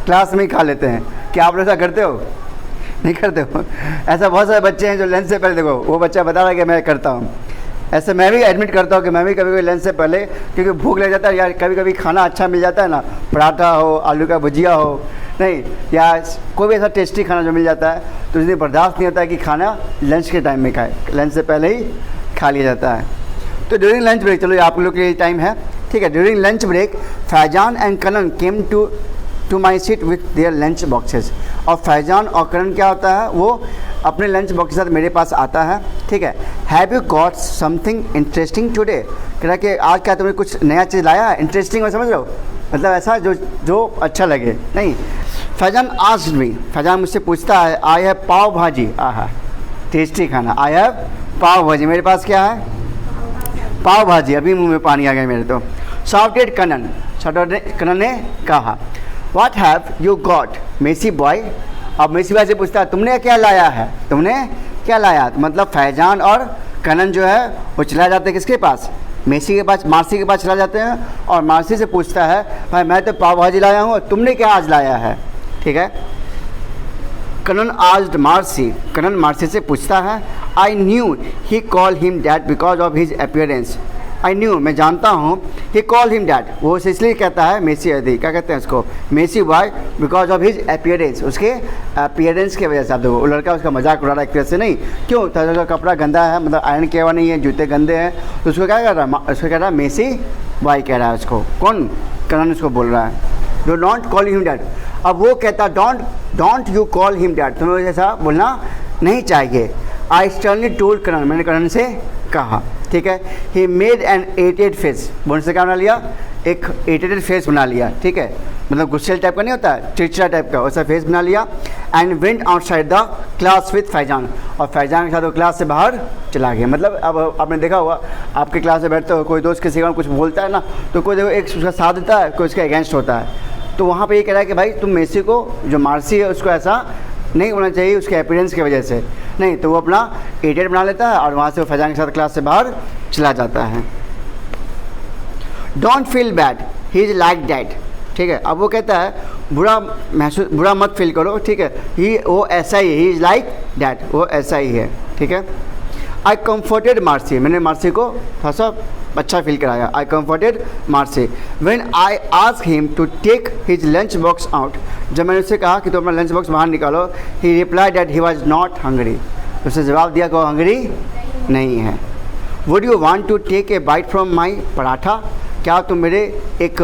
Class में ही खा लेते हैं। क्या आप लोग ऐसा करते हो? नहीं करते हो? ऐसा बहुत सारे बच्चे हैं जो लंच से पहले, देखो वो बच्चा बता रहा है कि मैं करता हूँ, ऐसे मैं भी एडमिट करता हूँ कि मैं भी कभी कभी लंच से पहले, क्योंकि भूख लग जाता है यार, कभी कभी खाना अच्छा मिल जाता है ना, पराठा हो, आलू का भुजिया हो, नहीं या कोई भी ऐसा टेस्टी खाना जो मिल जाता है, तो इसलिए बर्दाश्त नहीं होता है कि खाना लंच के टाइम में खाए, लंच से पहले ही खा लिया जाता है। तो ड्यूरिंग लंच ब्रेक, चलो आप लोग के लिए टाइम है, ठीक है। During lunch break Faizan and Kanan came to my seat with their lunch boxes. और फैजान और करण क्या होता है, वो अपने लंच बॉक्स के साथ मेरे पास आता है, ठीक है। Have you got something interesting today, कह रहा कि आज क्या तुमने कुछ नया चीज़ लाया है, इंटरेस्टिंग में समझ लो, मतलब ऐसा जो अच्छा लगे, नहीं। फैजान आस्क्ड मी, फैजान मुझसे पूछता है, आई हैव पाव भाजी, आहा टेस्टी खाना, आई हैव पाव भाजी, मेरे पास क्या है, पाव भाजी, अभी मुंह में पानी आ गया मेरे तो। शाउटेड कनन, कनन ने कहा, what have you got messy boy. अब मेसी बॉय से पूछता है, तुमने क्या लाया है, तुमने क्या लाया। मतलब फैजान और कनन जो है वो चला जाते हैं किसके पास, मेसी के पास, मार्सी के पास चला जाते हैं, और मार्सी से पूछता है, भाई मैं तो पाव भाजी लाया हूँ, तुमने क्या आज लाया है, ठीक है। Kanan asked Marcy, Kanan Marcy से पूछता है, I knew he call him dad because of his appearance. I knew, मैं जानता हूँ, ही कॉल हिम डैड, वो उसे इसलिए कहता है मेसी अदी, क्या कहते हैं उसको, messy boy, because of his appearance, उसके अपीयरेंस की वजह से। आप देखो वो लड़का उसका मजाक उड़ा रहा है एक तरह से, नहीं क्यों, तो कपड़ा गंदा है, मतलब आयरन किया हुआ नहीं है, जूते गंदे हैं, तो उसको क्या कर रहा है, उसको कह रहा है मेसी बॉय कह रहा है उसको, कौन, कनन उसको बोल रहा है, do not call him dad. अब वो कहता don't you call him dad, तुम्हें ऐसा बोलना नहीं चाहिए। आई स्टर्नली टोल्ड कनन, मैंने कनन से कहा, ठीक है। He made an irritated face, बोलने से क्या बना लिया, एक इरिटेटेड फेस बना लिया, ठीक है, मतलब गुस्से टाइप का नहीं होता है, चिड़चिड़ा टाइप का, वैसा फेस बना लिया। And went outside the class with Faizan, और फैजान के साथ वो क्लास से बाहर चला गया। मतलब अब आपने देखा होगा, आपके क्लास में बैठते हो, कोई दोस्त किसी का कुछ बोलता है ना, तो कोई देखो एक उसका साथ देता है, कोई उसका अगेंस्ट होता है, तो वहाँ पे ये कह रहा है कि भाई तुम मेसी को, जो मार्सी है उसको ऐसा नहीं होना चाहिए उसके अपीयरेंस की वजह से, नहीं, तो वो अपना इडियट बना लेता है और वहाँ से वो फैजान के साथ क्लास से बाहर चला जाता है। Don't feel bad, he is like that, ठीक है। अब वो कहता है बुरा मत फील करो, ठीक है, वो ऐसा ही है, ही इज़ लाइक डैट, वो ऐसा ही है, ठीक है। आई कम्फर्टेड मार्सी, मैंने मार्सी को थोड़ा सा अच्छा फील कराया। I comforted Marcy when I ask him to take his lunch box out, जब मैंने उससे कहा कि तुम अपना लंच बॉक्स बाहर निकालो, he reply that he was not hungry, उसने जवाब दिया कि वो हंगरी नहीं है। Would you want to take a bite from my paratha, क्या तुम मेरे एक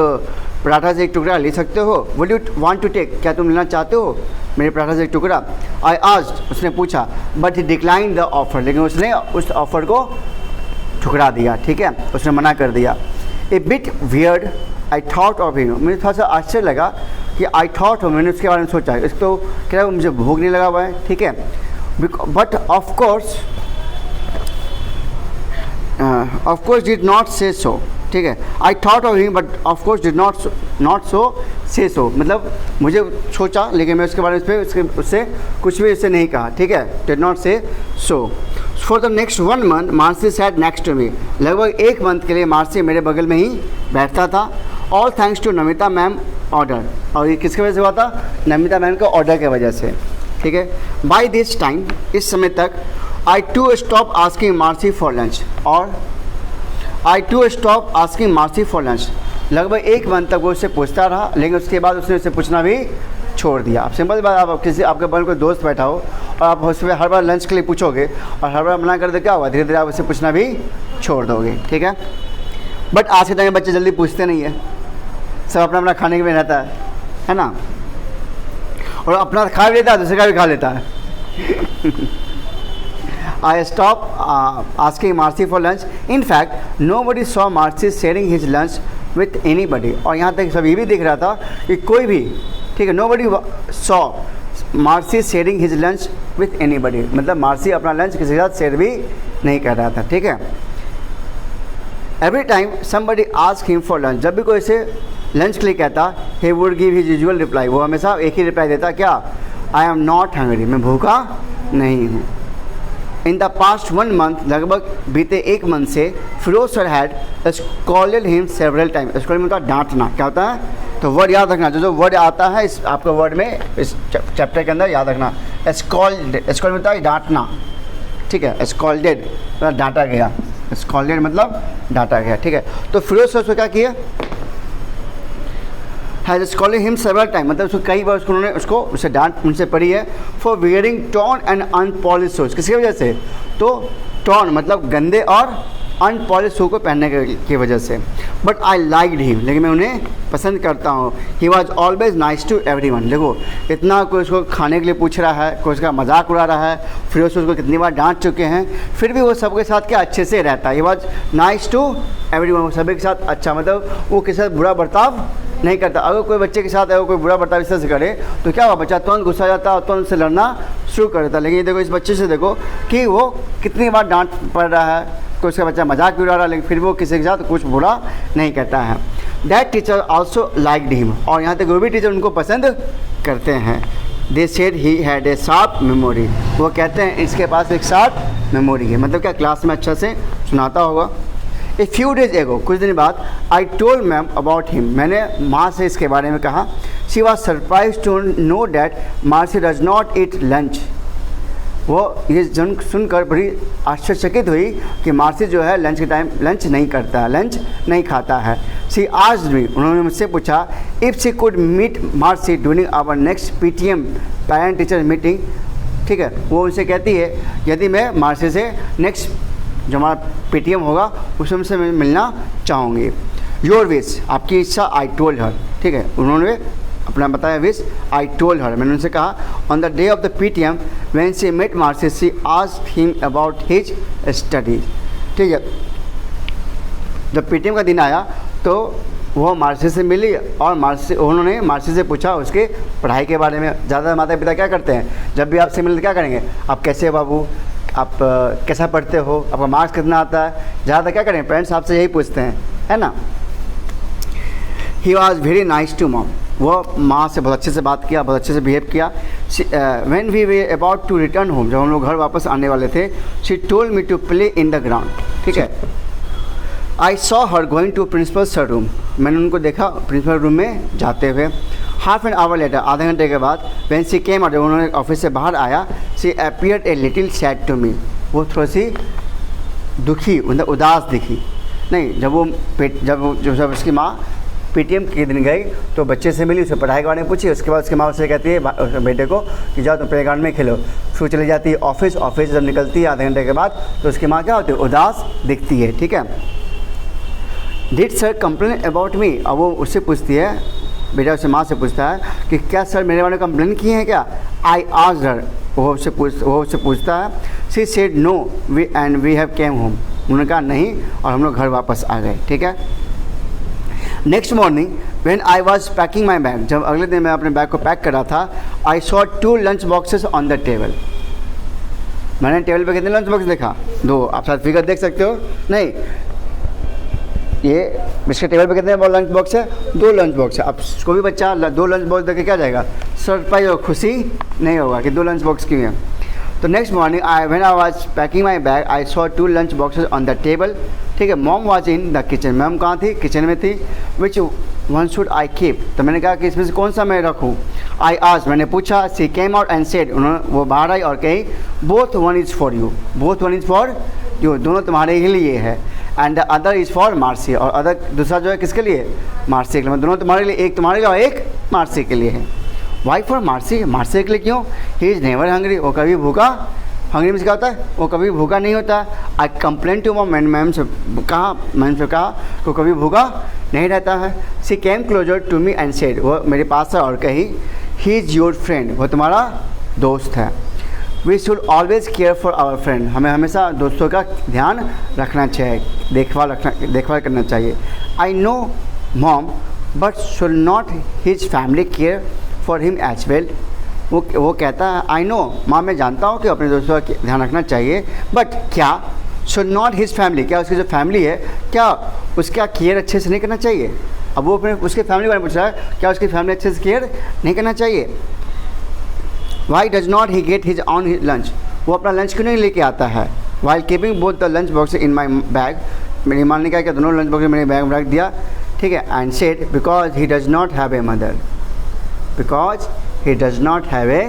पराठा से एक टुकड़ा ले सकते हो। Would you want to take, क्या तुम लेना चाहते हो मेरे पराठा से एक टुकड़ा। आई आस्क्ड, उसने पूछा, but he decline the offer, लेकिन उसने उस ऑफ़र को ठुकरा दिया, ठीक है, उसने मना कर दिया। ए bit weird I thought of him, मुझे थोड़ा सा आश्चर्य लगा कि आई थॉट हो, मैंने उसके बारे में सोचा, इसको तो कह रहा है मुझे भूख नहीं लगा हुआ है, ठीक है, but of course did not say सो, ठीक है। I thought of him but of course did not so से सो, मतलब मुझे सोचा लेकिन मैं उसके बारे में उससे कुछ भी उससे नहीं कहा, ठीक है, did not say so. For the next 1 month Marcy sat next to me, लगभग 1 मंथ के लिए मार्सी मेरे बगल में ही बैठता था। All thanks to Namita ma'am order, और ये किसकी वजह से हुआ था, नमिता मैम के ऑर्डर की वजह से, ठीक है। बाई दिस टाइम, इस समय तक, I too stop asking Marcy for lunch, और I too stop asking Marcy for lunch, लगभग 1 मंथ तक वो उससे पूछता रहा, लेकिन उसके बाद उसने उससे पूछना भी छोड़ दिया। आप सिंपल बात, आप किसी आपके बगल कोई दोस्त बैठा हो और आप उससे हर बार लंच के लिए पूछोगे और हर बार मना कर दे, क्या होगा, धीरे धीरे आप उससे पूछना भी छोड़ दोगे, ठीक है। बट आज के टाइम में बच्चे जल्दी पूछते नहीं है, सब अपना अपना खाने के में रहता है ना, और अपना खा भी लेता है, दूसरे का भी खा लेता है। I stopped asking Marcy for lunch. In fact, nobody saw Marcy sharing his lunch with anybody. और यहाँ तक सब ये भी दिख रहा था कि कोई भी, ठीक है, nobody saw Marcy sharing his lunch with anybody. मतलब मार्सी अपना लंच किसी के साथ शेयर भी नहीं कर रहा था, ठीक है। Every time somebody asked him for lunch, जब भी कोई से लंच के लिए कहता, he would give his usual reply, वो हमेशा एक ही रिप्लाई देता, क्या, I am not hungry, मैं भूखा नहीं हूँ। इन द पास्ट 1 month, लगभग बीते 1 मंथ से, Firoz sir had scolded him several time, scold में होता है डांटना, क्या होता है, तो वर्ड याद रखना, जो जो वर्ड आता है इस आपके वर्ड में इस चैप्टर के अंदर याद रखना। स्कॉल्ड, स्कॉल्ड मतलब है डांटना, ठीक है। स्कॉल्डेड मतलब डांटा गया, स्कॉल्डेड मतलब डांटा गया, ठीक है। तो फिरोज से उसको क्या किया, has scolded him several time, मतलब उसको कई बार उन्होंने उसको उसे डांट उनसे पड़ी है। For wearing torn and unpolished shoes, किसकी वजह से, तो टॉर्न मतलब गंदे और अनपॉलिश शू को पहनने की वजह से। बट आई लाइक्ड हिम, लेकिन मैं उन्हें पसंद करता हूँ। He was always nice to everyone. देखो इतना कोई उसको खाने के लिए पूछ रहा है, कोई उसका मजाक उड़ा रहा है, फिर उसको कितनी बार डांट चुके हैं, फिर भी वो सबके साथ क्या अच्छे से रहता है। He was nice to everyone, वो सभी के साथ अच्छा, मतलब वो किसी साथ बुरा बर्ताव नहीं करता। अगर कोई बच्चे के साथ अगर कोई बुरा बर्ताव इस तरह से करे तो क्या हुआ, बच्चा तुरंत गुस्सा जाता है और तुरंत से लड़ना शुरू कर देता। लेकिन देखो इस बच्चे से देखो कि वो कितनी बार डांट पड़ रहा है, कोई उसका बच्चा मजाक भी उड़ा रहा है, लेकिन फिर वो किसी के साथ कुछ बुरा नहीं कहता है। That teacher also liked him, और यहाँ तक वो भी टीचर उनको पसंद करते हैं। They said he had a sharp memory, वो कहते हैं इसके पास एक शार्प मेमोरी है, मतलब क्या क्लास में अच्छा से सुनाता होगा। ए फ्यू डेज एगो, कुछ दिन बाद, I told mam about him, मैंने माँ से इसके बारे में कहा। She was surprise to know that Marcy does not eat lunch, वो ये सुनकर बड़ी आश्चर्यचकित हुई कि मार्सी जो है लंच के टाइम लंच नहीं करता है, लंच नहीं खाता है। शी आस्क्ड मी, उन्होंने मुझसे पूछा, if she could meet Marcy during our next PTM parent teacher meeting, ठीक है। वो उनसे कहती है यदि मैं मार्सी से नेक्स्ट जो हमारा PTM होगा उसमें से मैं मिलना चाहूँगी। योर विश, आपकी इच्छा। आई टोल्ड हर, ठीक है, उन्होंने अपना बताया विश। आई टोल्ड हर, मैंने उनसे कहा। On the day of the PTM when she met Marcy she asked him about his studies, ठीक है। जब PTM का दिन आया तो वो मार्सी से मिली और उन्होंने मार्सी से पूछा उसके पढ़ाई के बारे में। ज़्यादा माता पिता क्या करते हैं, जब भी आपसे मिलते क्या करेंगे, आप कैसे बाबू, आप कैसा पढ़ते हो, आपका मार्क्स कितना आता है, ज़्यादा क्या करें, पेरेंट्स आपसे यही पूछते हैं, है ना। He was very nice to mom, वो माँ से बहुत अच्छे से बात किया, बहुत अच्छे से बिहेव किया। When we were about to return home, जब हम लोग घर वापस आने वाले थे, she told me to play in the ground, ठीक है। I saw her going to principal sir room, मैंने उनको देखा प्रिंसिपल रूम में जाते हुए। हाफ एन आवर लेटर, आधे घंटे के बाद, व्हेन शी केम आउट, जब उन्होंने ऑफिस से बाहर आया, she appeared a little sad to me, वो थोड़ी सी दुखी, मतलब उदास दिखी। नहीं, जब उसकी माँ PTM के दिन गई तो बच्चे से मिली, उसे पढ़ाई के बारे में पूछी। उसके बाद उसकी माँ उससे कहती है बेटे को कि जाओ तुम प्लेग्राउंड में खेलो। फिर चली जाती है ऑफिस जब निकलती है आधे घंटे के बाद तो उसकी माँ क्या होती है, उदास दिखती है, ठीक है। Did sir complain about me, अब वो उससे पूछती है, बेटा उससे माँ से पूछता है कि क्या सर मेरे बारे में कंप्लेन किए हैं क्या। आई आस्क्ड हर, वो उससे पूछता है। She said no we have came home, उन्होंने कहा नहीं और हम लोग घर वापस आ गए, ठीक है। Next morning when I was packing my bag, जब अगले दिन मैं अपने बैग को पैक कर रहा था, I saw 2 lunch boxes on the table, मैंने टेबल पे कितने लंच बॉक्स देखा, 2। आप शायद फिगर देख सकते हो, नहीं ये इसके टेबल पे कितने लंच बॉक्स है, 2 लंच बॉक्स है। अब कोई भी बच्चा 2 लंच बॉक्स देख के क्या जाएगा, सरप्राइज और खुशी नहीं होगा कि 2 लंच बॉक्स क्यों हैं। तो next morning when I was packing my bag I saw 2 lunch boxes on the table, ठीक है। Mom was in the kitchen, ma'am कहाँ थी, किचन में थी। Which one should I keep, तो मैंने कहा कि इसमें से कौन सा मैं रखूँ। आई आस्क्ड, मैंने पूछा। She came out and said, वो बाहर आई और कही, both one is for you, both one is for you, दोनों तुम्हारे ही लिए है। And the other is for Marcy, और अदर दूसरा जो है किसके लिए, मार्सी के लिए, दोनों तुम्हारे लिए, एक तुम्हारे लिए और एक मार्सी के लिए है। वाई फॉर मार्सी, मार्सी के लिए क्यों। ही इज़ नेवर हंग्री, वो कभी भूखा, हंग्री में क्या होता है, वो कभी भूखा नहीं होता। I complain to mom, mam से कहा वो कभी भूखा नहीं रहता है। She came closer to me and said, वो मेरे पास है और कही, ही इज़ योर फ्रेंड, वो तुम्हारा दोस्त है। We should always care for our friend, हमें हमेशा दोस्तों का ध्यान रखना चाहिए, देखभाल करना चाहिए। I know mom but should not his family care for him as well, वो कहता है, आई नो माँ मैं जानता हूँ कि अपने दोस्तों का ध्यान रखना चाहिए, बट क्या शुड नॉट हिज फैमिली, क्या उसकी जो फैमिली है क्या उसका केयर अच्छे से नहीं करना चाहिए। अब वो अपने उसके फैमिली के बारे में पूछ रहा है, क्या उसकी फैमिली अच्छे से केयर नहीं करना चाहिए। Why does not he get his on lunch, वो अपना लंच क्यों नहीं लेके आता है। While keeping both the lunch box in my bag, मेरी माँ ने क्या दोनों लंच बॉक्स मेरे बैग में रख दिया। ठीक है, and said because he does not have a mother, because he does not have a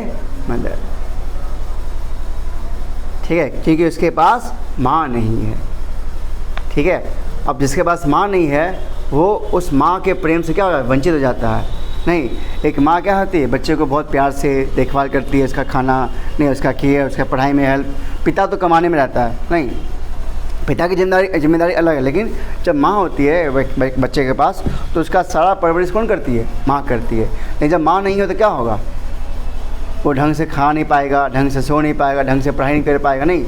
mother, ठीक है, क्योंकि उसके पास माँ नहीं है। ठीक है, अब जिसके पास माँ नहीं है वो उस माँ के प्रेम से क्या होगा, वंचित हो जाता है। नहीं, एक माँ क्या होती है, बच्चे को बहुत प्यार से देखभाल करती है, उसका खाना नहीं, उसका केयर, उसका पढ़ाई में हेल्प। पिता तो कमाने में रहता है, नहीं, पिता की जिम्मेदारी अलग है, लेकिन जब माँ होती है बच्चे के पास तो उसका सारा परवरिश कौन करती है, माँ करती है। लेकिन जब माँ नहीं हो तो क्या होगा, वो ढंग से खा नहीं पाएगा, ढंग से सो नहीं पाएगा, ढंग से पढ़ाई नहीं कर पाएगा, नहीं,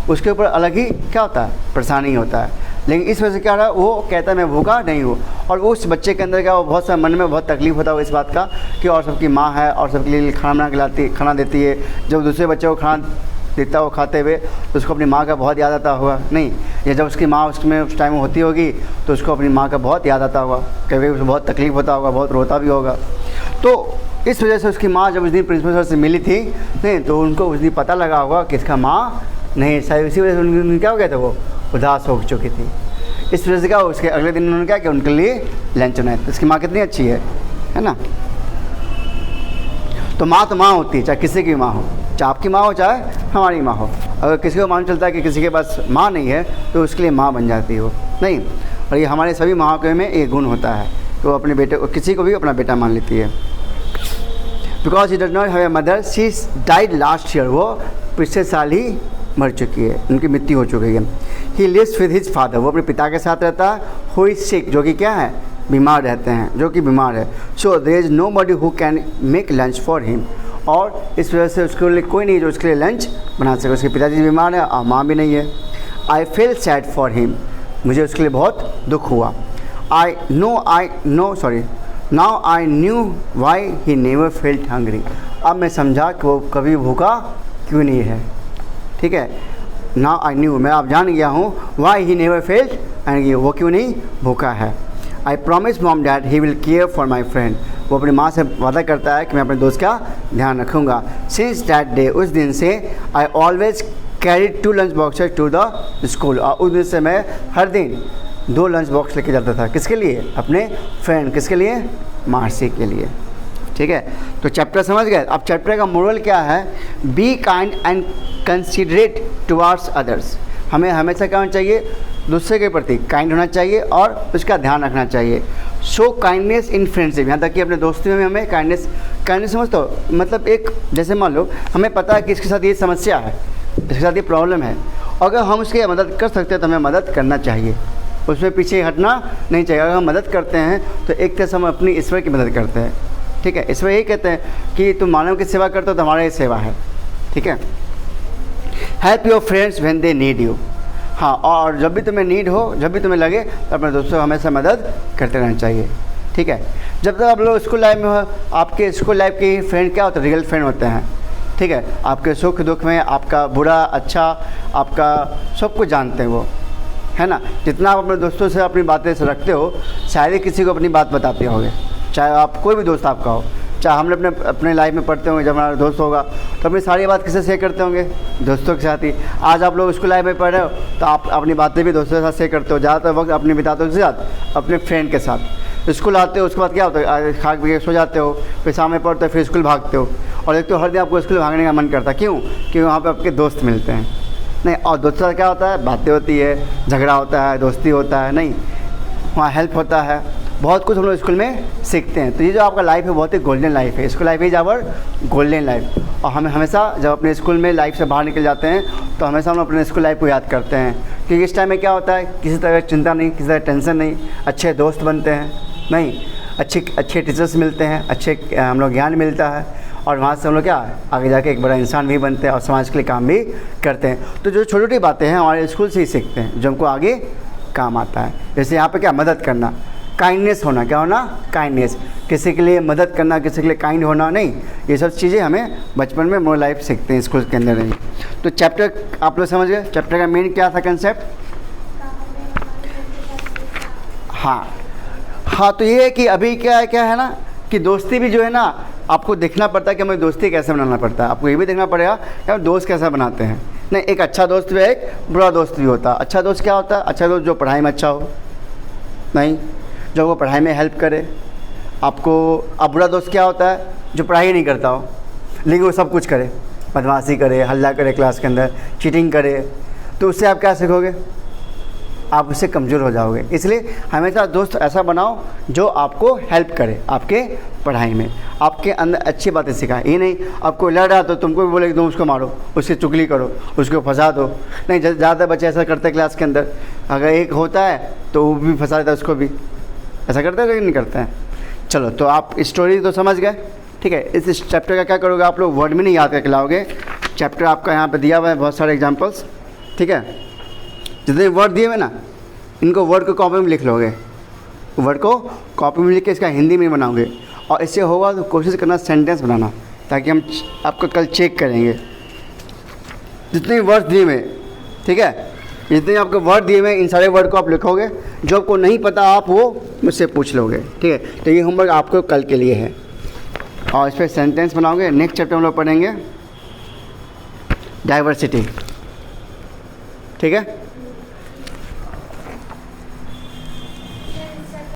उसके ऊपर अलग ही क्या होता है, परेशानी होता है। लेकिन इस वजह से क्या रहा, वो कहता है मैं भूखा नहीं हूँ, और उस बच्चे के अंदर क्या, वो बहुत सा मन में बहुत तकलीफ होता है इस बात का कि और सबकी माँ है और सबके लिए खाना बना के लाती, खाना देती है। जब दूसरे बच्चे को खाना देता हो खाते हुए तो उसको अपनी माँ का बहुत याद आता होगा, नहीं, या जब उसकी माँ उसमें उस टाइम होती होगी तो उसको अपनी माँ का बहुत याद आता होगा, कभी उसको बहुत तकलीफ होता होगा, बहुत रोता भी होगा। तो इस वजह से उसकी माँ जब उस दिन प्रिंसिपल सर से मिली थी, नहीं, तो उनको उस दिन पता लगा होगा कि इसका माँ नहीं, शायद इसी वजह से उनकी क्या हो गया था, वो उदास हो चुकी थी। इस वजह से क्या, उसके अगले दिन उन्होंने क्या किया, उनके लिए लंच बनाया। तो इसकी माँ कितनी अच्छी है ना। तो माँ होती है, चाहे किसी की माँ हो, चाहे आपकी माँ हो चाहे हमारी माँ हो। अगर किसी को मालूम चलता है कि किसी के पास माँ नहीं है तो उसके लिए माँ बन जाती हो, नहीं। और ये हमारे सभी माँ के में एक गुण होता है, तो अपने बेटे को, किसी को भी अपना बेटा मान लेती है। Because he does not have a mother, she died last year, वो पिछले साल ही मर चुकी है, उनकी मृत्यु हो चुकी है। He lives with his father, वो अपने पिता के साथ रहता है। हु इज सिक, जो कि क्या है, बीमार रहते हैं, जो कि बीमार है। So there is nobody who can make lunch for him, और इस वजह से उसके लिए कोई नहीं जो उसके लिए लंच बना सके। उसके पिताजी बीमार है और माँ भी नहीं है। I feel sad for him, मुझे उसके लिए बहुत दुख हुआ। Now I knew why he never felt hungry, अब मैं समझा कि वो कभी भूखा क्यों नहीं है। ठीक है, नाउ आई न्यू, मैं अब जान गया हूँ, why he never felt hungry, वो क्यों नहीं भूखा है। I promise mom dad he will care for my friend, वो अपनी माँ से वादा करता है कि मैं अपने दोस्त का ध्यान रखूँगा। सिंस दैट डे, उस दिन से I always carried 2 lunch boxes to the school, और उस दिन से मैं हर दिन 2 लंच बॉक्स लेके जाता था। किसके लिए, अपने फ्रेंड, किसके लिए, मार्सी के लिए। ठीक है, तो चैप्टर समझ गए। अब चैप्टर का मोरल क्या है, be kind and considerate towards others, हमें हमेशा क्या होना चाहिए, दूसरे के प्रति काइंड होना चाहिए और उसका ध्यान रखना चाहिए। शो काइंडनेस इन फ्रेंडशिप, यहाँ तक कि अपने दोस्ती में हमें काइंडनेस समझते हो, मतलब एक जैसे मान लो हमें पता है कि इसके साथ ये समस्या है, इसके साथ ये प्रॉब्लम है, अगर हम उसकी मदद कर सकते हैं तो हमें मदद करना चाहिए, उसमें पीछे हटना नहीं चाहिए। अगर हम मदद करते हैं तो एक तरह से हम अपनी ईश्वर की मदद करते हैं। ठीक है, ईश्वर यही कहते हैं कि तुम मानव की सेवा करते हो तो हमारा ये सेवा है। ठीक है, help your friends when they need you, हाँ, और जब भी तुम्हें नीड हो, जब भी तुम्हें लगे तो अपने दोस्तों को हमेशा मदद करते रहना चाहिए। ठीक है, जब तक आप लोग स्कूल लाइफ में हो, आपके स्कूल लाइफ के फ्रेंड क्या होते हैं, रियल फ्रेंड होते हैं। ठीक है, आपके सुख दुख में, आपका बुरा अच्छा, आपका सब कुछ जानते हैं वो, है ना। जितना आप अपने दोस्तों से अपनी बातें से रखते हो, शायद ही किसी को अपनी बात बताते होंगे, चाहे आप कोई भी दोस्त आपका हो, चाहे हम अपने लाइफ में पढ़ते होंगे, जब हमारा दोस्त होगा तो अपनी सारी बात किससे शेयर करते होंगे, दोस्तों के साथ ही। आज आप लोग स्कूल लाइफ में पढ़ रहे हो तो आप अपनी बातें भी दोस्तों के साथ शेयर करते हो, ज़्यादातर वक्त अपने बिताते हो किसके साथ, अपने फ्रेंड के साथ। स्कूल आते हो, उसके बाद क्या होता है, खा पी के सो जाते हो, फिर शाम में पढ़ते हो, फिर स्कूल भागते हो, और एक तो हर दिन आपको स्कूल भागने का मन करता है, क्यों, क्योंकि वहाँ पर आपके दोस्त मिलते हैं। नहीं, और दोस्तों का क्या होता है, बातें होती है, झगड़ा होता है, दोस्ती होता है, नहीं, वहाँ हेल्प होता है, बहुत कुछ हम लोग स्कूल में सीखते हैं। तो ये जो आपका लाइफ है बहुत ही गोल्डन लाइफ है, school life is our golden life. और हमें हमेशा जब अपने स्कूल में लाइफ से बाहर निकल जाते हैं तो हमेशा हम अपने स्कूल लाइफ को याद करते हैं, क्योंकि इस टाइम में क्या होता है, किसी तरह की चिंता नहीं, किसी तरह टेंशन नहीं, अच्छे दोस्त बनते हैं, नहीं, अच्छे टीचर्स मिलते हैं, अच्छे हम लोग ज्ञान मिलता है, और वहाँ से हम लोग क्या आगे जाके एक बड़ा इंसान भी बनते हैं और समाज के लिए काम भी करते हैं। तो जो छोटी छोटी बातें हैं हमारे स्कूल से ही सीखते हैं, जो हमको आगे काम आता है। जैसे यहाँ पे क्या, मदद करना, काइंडनेस होना, क्या होना, काइंडनेस, किसी के लिए मदद करना, किसी के लिए काइंड होना, नहीं, ये सब चीज़ें हमें बचपन में मोर लाइफ सीखते हैं स्कूल के अंदर नहीं। तो चैप्टर आप लोग समझ गए, चैप्टर का मेन क्या था कंसेप्ट। हाँ, तो ये है कि अभी क्या है ना कि दोस्ती भी जो है ना आपको देखना पड़ता है कि हमें दोस्ती कैसे बनाना पड़ता है। आपको ये भी देखना पड़ेगा कि हम दोस्त कैसे बनाते हैं। नहीं, एक अच्छा दोस्त भी है, एक बुरा दोस्त भी होता है। अच्छा दोस्त क्या होता है, अच्छा दोस्त जो पढ़ाई में अच्छा हो, नहीं, जो आपको पढ़ाई में हेल्प करे। आपको अब बुरा दोस्त क्या होता है? जो पढ़ाई नहीं करता हो लेकिन वो सब कुछ करे, बदमाशी करे, हल्ला करे क्लास के अंदर, चीटिंग करे, तो उससे आप क्या सीखोगे? आप उससे कमज़ोर हो जाओगे। इसलिए हमेशा दोस्त ऐसा बनाओ जो आपको हेल्प करे आपके पढ़ाई में, आपके अंदर अच्छी बातें सिखाए। ये नहीं आपको लड़ रहा तो तुमको भी बोले कि तुम उसको मारो, उससे चुगली करो, उसको फंसा दो। नहीं, ज़्यादा बच्चे ऐसा करते हैं क्लास के अंदर, अगर एक होता है तो वो भी फंसा देता है उसको भी। ऐसा करते हैं कि नहीं करते हैं? चलो, तो आप स्टोरी तो समझ गए, ठीक है। इस चैप्टर का क्या करोगे आप लोग? वर्ड में नहीं याद करके लाओगे। चैप्टर आपका यहाँ पे दिया हुआ है, बहुत सारे एग्जांपल्स, ठीक है। जितने वर्ड दिए हुए ना, इनको वर्ड को कॉपी में लिख लोगे, वर्ड को कॉपी में लिख के इसका हिंदी में बनाओगे। और इससे होगा तो कोशिश करना सेंटेंस बनाना, ताकि हम आपको कल चेक करेंगे। जितने वर्ड दिए हुए, ठीक है, जितने आपके वर्ड दिए हुए इन सारे वर्ड को आप लिखोगे। जो आपको नहीं पता आप वो मुझसे पूछ लोगे, ठीक है। तो ये होमवर्क आपको कल के लिए है, और इस पर सेंटेंस बनाओगे। नेक्स्ट चैप्टर हम लोग पढ़ेंगे डाइवर्सिटी, ठीक है।